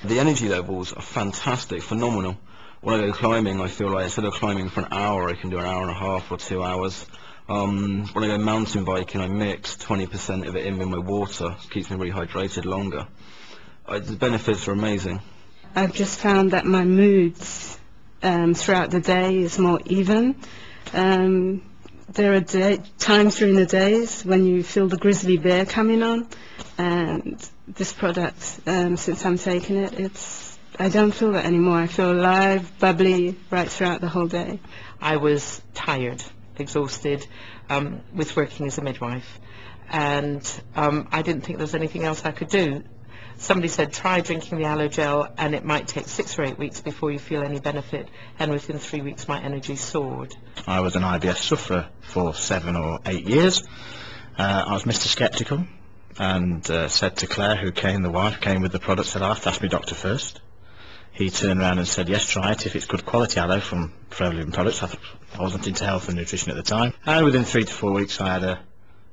The energy levels are fantastic, phenomenal. When I go climbing, I feel like instead of climbing for an hour, I can do an hour and a half or 2 hours. When I go mountain biking, I mix 20% of it in with my water. It keeps me rehydrated longer. The benefits are amazing. I've just found that my moods throughout the day is more even. There are times during the days when you feel the grizzly bear coming on, and this product, since I'm taking it, I don't feel that anymore. I feel alive, bubbly right throughout the whole day. I was tired, exhausted, with working as a midwife, and I didn't think there was anything else I could do. Somebody said try drinking the aloe gel and it might take 6 or 8 weeks before you feel any benefit, and within 3 weeks my energy soared. I was an IBS sufferer for 7 or 8 years. I was Mr. Sceptical and said to Claire, who came, the wife, came with the product, said, "I'll have to ask my doctor first." He turned around and said, "Yes, try it if it's good quality aloe from Forever Living products." I wasn't into health and nutrition at the time, and within 3 to 4 weeks I had a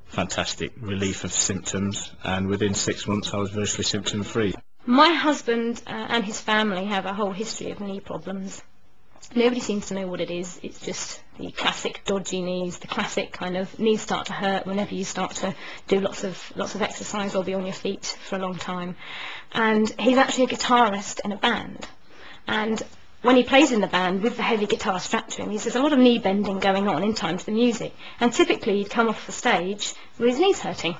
fantastic relief of symptoms, and within 6 months I was virtually symptom free. My husband and his family have a whole history of knee problems. Nobody seems to know what it is. It's just the classic dodgy knees, the classic kind of knees start to hurt whenever you start to do lots of exercise or be on your feet for a long time. And he's actually a guitarist in a band, and when he plays in the band with the heavy guitar strapped to him, he says a lot of knee bending going on in time to the music, and typically he'd come off the stage with his knees hurting.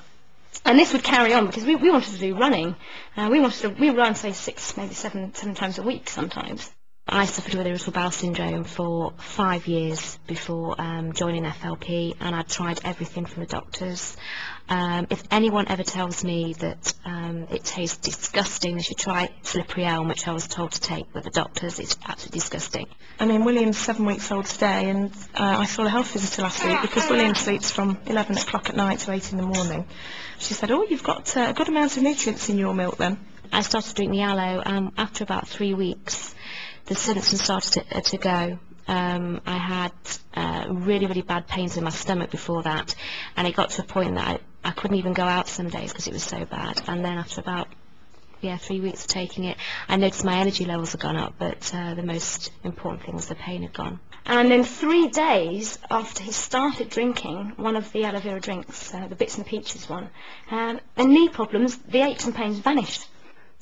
And this would carry on because we wanted to do running. We run, say, 6, maybe 7 times a week sometimes. I suffered with irritable bowel syndrome for 5 years before joining FLP, and I tried everything from the doctors. If anyone ever tells me that it tastes disgusting, they should try slippery elm, which I was told to take with the doctors. It's absolutely disgusting. I mean, William's 7 weeks old today, and I saw a health visitor last week because William sleeps from 11 o'clock at night to 8 in the morning. She said, "Oh, you've got a good amount of nutrients in your milk then." I started drinking the aloe, and after about 3 weeks, the symptoms started to go. I had really, really bad pains in my stomach before that, and it got to a point that I couldn't even go out some days because it was so bad. And then after about 3 weeks of taking it, I noticed my energy levels had gone up, but the most important thing was the pain had gone. And in 3 days after he started drinking one of the aloe vera drinks, the Bits and the Peaches one, the knee problems, the aches and pains vanished.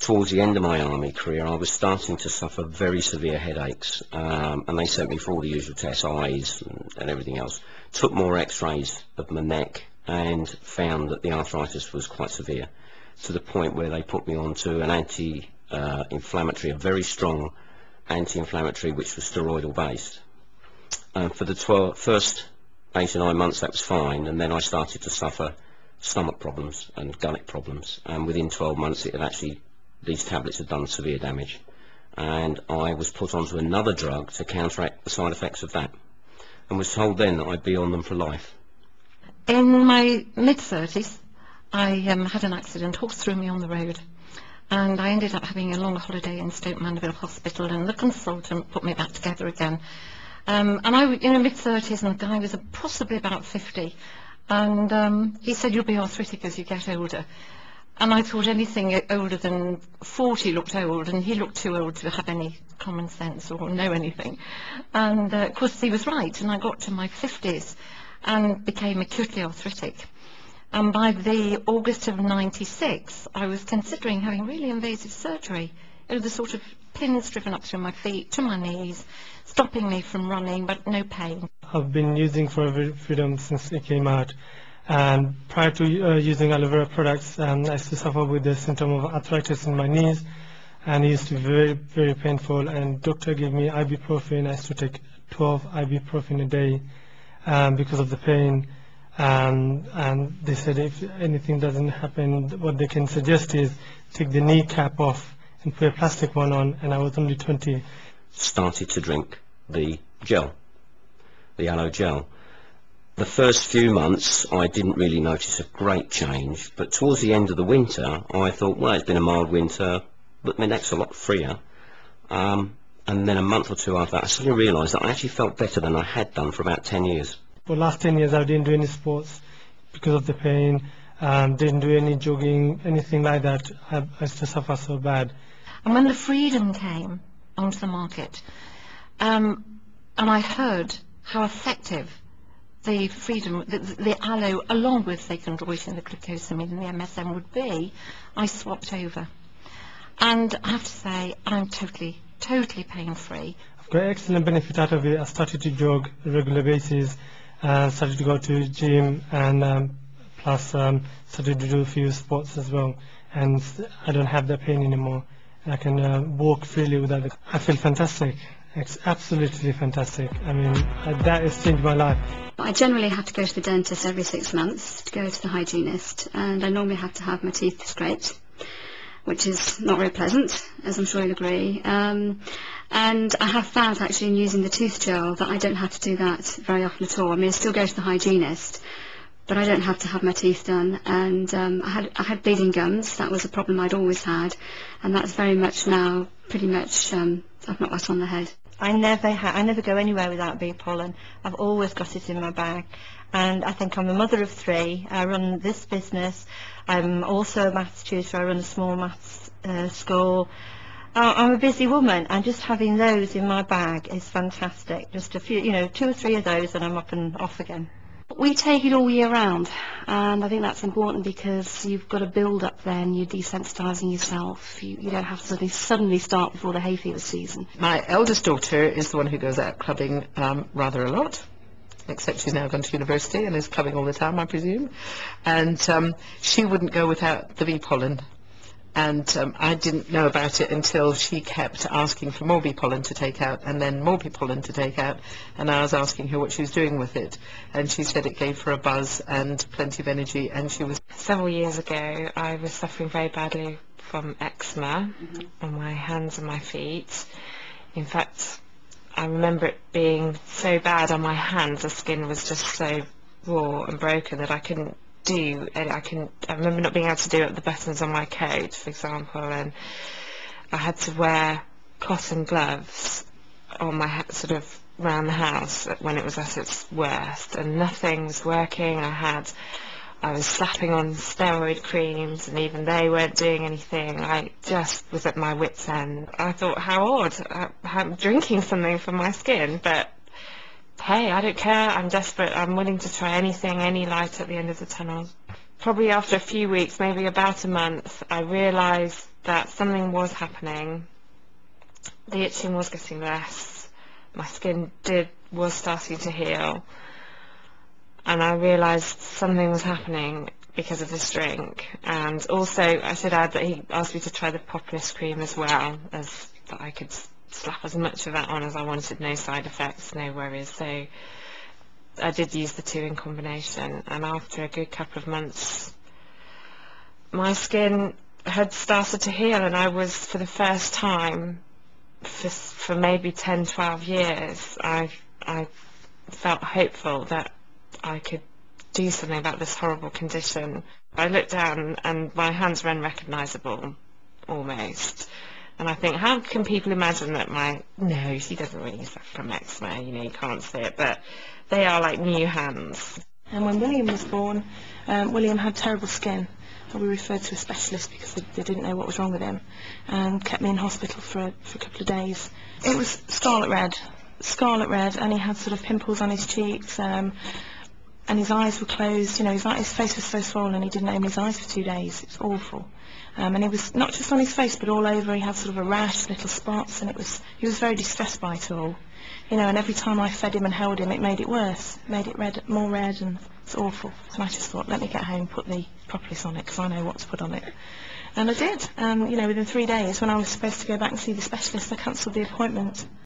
Towards the end of my army career, I was starting to suffer very severe headaches, and they sent me for all the usual tests, eyes and everything else. Took more x-rays of my neck and found that the arthritis was quite severe, to the point where they put me onto an anti-inflammatory, a very strong anti-inflammatory, which was steroidal based. For the first 8 or 9 months that was fine, and then I started to suffer stomach problems and gullet problems, and within 12 months these tablets had done severe damage, and I was put onto another drug to counteract the side effects of that, and was told then that I'd be on them for life. In my mid-30s, I had an accident, horse threw me on the road, and I ended up having a long holiday in Stoke Mandeville Hospital, and the consultant put me back together again. And I was in my mid-30s, and the guy was possibly about 50, and he said, "You'll be arthritic as you get older." And I thought anything older than 40 looked old, and he looked too old to have any common sense or know anything. And of course he was right, and I got to my 50s and became acutely arthritic. And by the August of '96, I was considering having really invasive surgery. It was the sort of pins driven up through my feet to my knees, stopping me from running, but no pain. I've been using Forever Freedom since it came out. And prior to using aloe vera products, I used to suffer with the symptom of arthritis in my knees, and it used to be very, very painful. And doctor gave me ibuprofen. I used to take 12 ibuprofen a day because of the pain. And they said if anything doesn't happen, what they can suggest is take the knee cap off and put a plastic one on. And I was only 20. Started to drink the gel, the aloe gel. The first few months I didn't really notice a great change, but towards the end of the winter I thought, well, it's been a mild winter, but my neck's a lot freer. And then a month or 2 after that I suddenly realised that I actually felt better than I had done for about 10 years. For the last 10 years I didn't do any sports because of the pain, didn't do any jogging, anything like that. I used to suffer so bad. And when the Freedom came onto the market, and I heard how effective the Freedom, the aloe, along with the chondroitin, the glucosamine and the MSM would be, I swapped over. And I have to say, I'm totally pain-free. I've got excellent benefit out of it. I started to jog on a regular basis, started to go to gym, and plus started to do a few sports as well. And I don't have that pain anymore. I can walk freely without it. I feel fantastic. It's absolutely fantastic. I mean, that has changed my life. I generally have to go to the dentist every 6 months to go to the hygienist, and I normally have to have my teeth scraped, which is not very pleasant, as I'm sure you'll agree. And I have found actually in using the tooth gel that I don't have to do that very often at all. I mean, I still go to the hygienist, but I don't have to have my teeth done. And I had bleeding gums. That was a problem I'd always had, and that's very much now pretty much I've knocked that on the head. I never go anywhere without bee pollen. I've always got it in my bag. And I think I'm a mother of 3. I run this business. I'm also a maths tutor. I run a small maths school. I'm a busy woman, and just having those in my bag is fantastic. Just a few, 2 or 3 of those, and I'm up and off again. We take it all year round, and I think that's important because you've got to build up then, you're desensitising yourself, you don't have to suddenly start before the hay fever season. My eldest daughter is the one who goes out clubbing rather a lot, except she's now gone to university and is clubbing all the time, I presume. And she wouldn't go without the bee pollen. And I didn't know about it until she kept asking for more bee pollen to take out, and then more bee pollen to take out, and I was asking her what she was doing with it, and she said it gave her a buzz and plenty of energy, and she was... Several years ago I was suffering very badly from eczema on my hands and my feet. In fact, I remember it being so bad on my hands, the skin was just so raw and broken that I couldn't do, and I remember not being able to do up the buttons on my coat, for example, and I had to wear cotton gloves on my sort of around the house when it was at its worst, and nothing was working. I was slapping on steroid creams, and even they weren't doing anything. I just was at my wit's end. I thought, how odd, I'm drinking something for my skin, but hey, I don't care, I'm desperate, I'm willing to try anything, any light at the end of the tunnel. Probably after a few weeks, maybe about a month, I realised that something was happening. The itching was getting less, my skin was starting to heal, and I realised something was happening because of this drink. And also, I should add that he asked me to try the populist cream as well, as that I could slap as much of that on as I wanted, no side effects, no worries. So I did use the 2 in combination, and after a good couple of months my skin had started to heal, and I was, for the first time for maybe 10-12 years, I felt hopeful that I could do something about this horrible condition. I looked down and my hands were unrecognisable almost. And I think, how can people imagine that no, she doesn't really suffer from eczema, you can't see it, but they are like new hands. And when William was born, William had terrible skin. We referred to a specialist because they didn't know what was wrong with him, and kept me in hospital for a couple of days. It was scarlet red, and he had sort of pimples on his cheeks, and his eyes were closed. His face was so swollen he didn't open his eyes for 2 days. It was awful. And it was not just on his face but all over. He had sort of a rash, little spots, and he was very distressed by it all. And every time I fed him and held him, it made it worse, made it more red, and it's awful. And I just thought, let me get home, put the propolis on it, because I know what to put on it. And I did. And within 3 days, when I was supposed to go back and see the specialist, I cancelled the appointment.